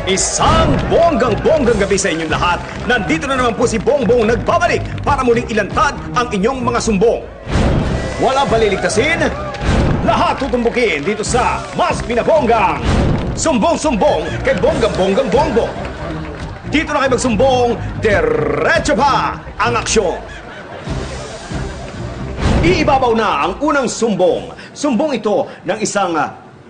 Isang bonggang-bonggang gabi sa inyong lahat. Nandito na naman po si Bongbong nagbabalik para muling ilantad ang inyong mga sumbong. Wala baliligtasin, lahat tutumbukin dito sa mas pinabonggang sumbong-sumbong kay bonggang-bonggang Bongbong. Dito na kayo magsumbong, diretso pa ang aksyon. Iibabaw na ang unang sumbong. Sumbong ito ng isang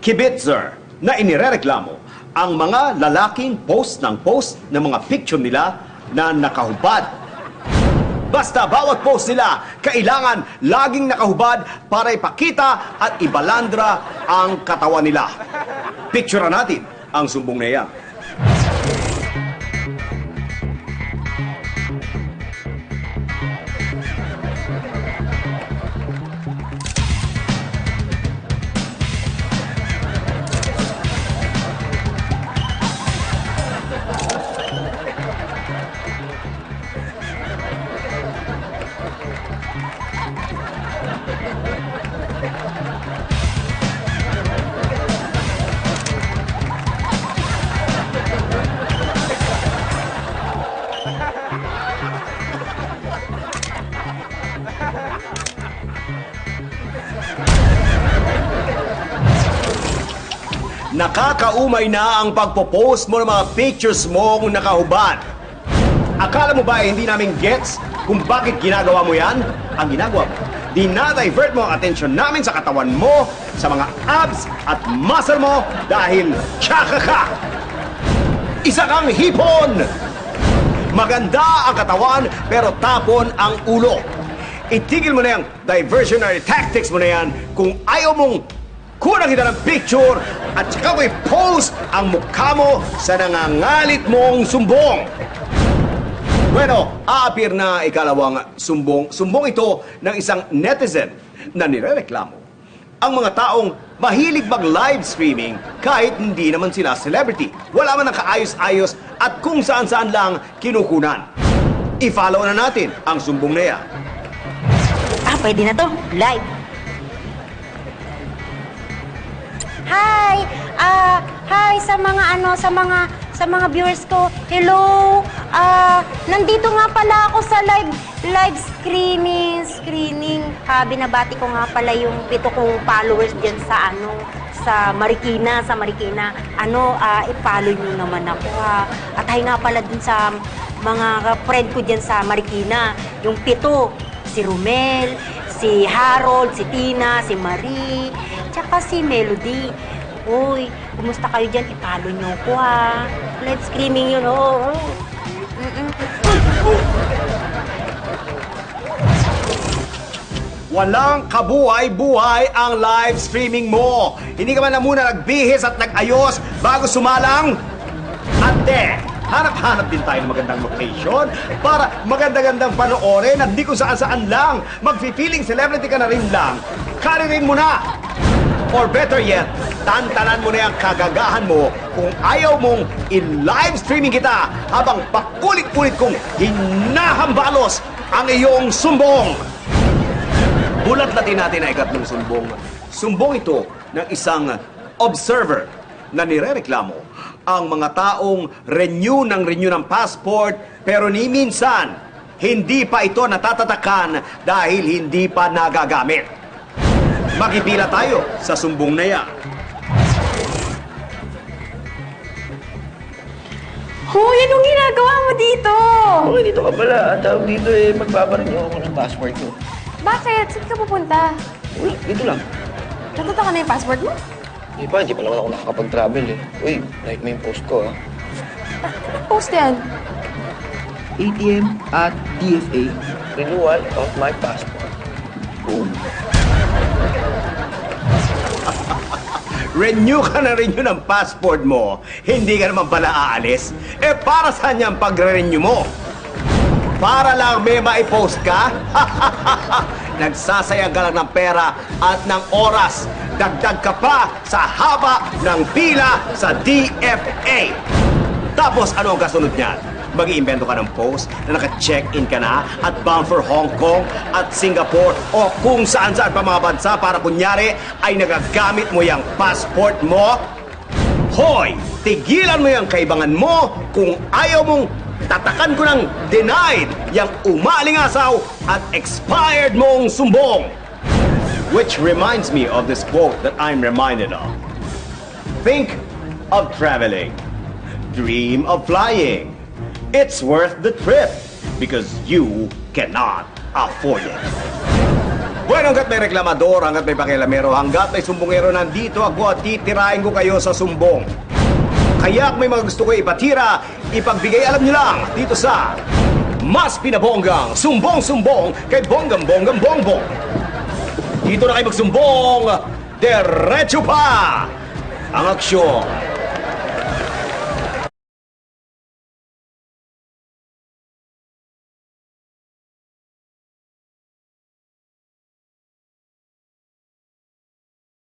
kibitzer na inirereklamo ang mga lalaking post ng mga picture nila na nakahubad. Basta bawat post nila, kailangan laging nakahubad para ipakita at ibalandra ang katawan nila. Picturean natin ang sumbong na yan. Nakakaumay na ang pagpo-post mo ng mga pictures mo kung nakahubad. Akala mo ba hindi namin gets kung bakit ginagawa mo yan? Ang ginagawa mo, dinadivert mo ang atensyon namin sa katawan mo, sa mga abs at muscle mo dahil tsaka ka. Isa kang hipon! Maganda ang katawan pero tapon ang ulo. Itigil mo na yung diversionary tactics mo na yan kung ayaw mong kunang kita ng picture at saka mo i-post ang mukha mo sa nangangalit mong sumbong. Bueno, aapir na ikalawang sumbong. Sumbong ito ng isang netizen na nirereklamo ang mga taong mahilig mag-live streaming kahit hindi naman sila celebrity. Wala man ang kaayos-ayos at kung saan-saan lang kinukunan. I-follow na natin ang sumbong na yan. Pwede na to. Live. Hi! Hi sa mga sa mga viewers ko. Hello! Nandito nga pala ako sa live screening. Binabati ko nga pala yung 7 kong followers diyan sa Marikina. I-follow niyo naman ako ha. At hi nga pala dun sa mga friend ko diyan sa Marikina. Yung 7, si Romel, si Harold, si Tina, si Marie, tsaka si Melody. Uy, kumusta kayo dyan? I-follow nyo ko ha. Live screaming yun, oh. Walang kabuhay-buhay ang live streaming mo. Hindi ka man na muna nagbihis at nag-ayos bago sumalang. Ate, hanap-hanap din tayo ng magandang location para maganda-gandang panoorin at di kung saan-saan lang. Mag-feeling celebrity ka na rin lang. Karirin mo na! Or better yet, tantanan mo na yung kagagahan mo kung ayaw mong i-live streaming kita habang pakulit-kulit kong hinahambalos ang iyong sumbong. Bulat-latin natin na ikatlong sumbong. Sumbong ito ng isang observer na nirereklamo ang mga taong renew ng passport pero ni minsan hindi pa ito natatatakan dahil hindi pa nagagamit. Makipila tayo sa sumbong na yan. Hoy, anong ginagawa mo dito? Okay, dito ka pala. Ang tawag dito magbabaryo ako ng passport ko. Bakit? Saan ka pupunta? Wala, dito lang. Natutukan na yung passport mo? Hindi pa naman ako nakakapag-travel Uy, like mo yung post ko Post yan. ATM at DFA. Renewal of my passport. Boom. Renew ka na renew ng passport mo. Hindi ka naman pala aalis. Para saan yung pagre-renew mo? Para lang may maipost ka? Nagsasayang ka lang ng pera at ng oras. Dagdag ka pa sa haba ng pila sa DFA. Tapos ano ang kasunod niyan? Mag-iimbento ka ng post na naka-check-in ka na at bound for Hong Kong at Singapore o kung saan-saan pa mga bansa para kunyari ay nagagamit mo yung passport mo? Hoy! Tigilan mo yung kaibangan mo kung ayaw mong tatakan ko ng denied yung umalingasaw at expired mong sumbong. Which reminds me of this quote that I'm reminded of. Think of traveling. Dream of flying. It's worth the trip because you cannot afford it. Bueno, hanggat may reklamador, hanggat may pakialamero, hanggat may sumbongero, nandito ako at titirahin ko kayo sa sumbong. Kaya kung may mga gusto ko ipatira, ipagbigay alam nyo lang dito sa Mas Pinabonggang Sumbong-Sumbong kay Bonggang-Bonggang Bongbong. Dito na kayo magsumbong, diretso pa ang aksyon.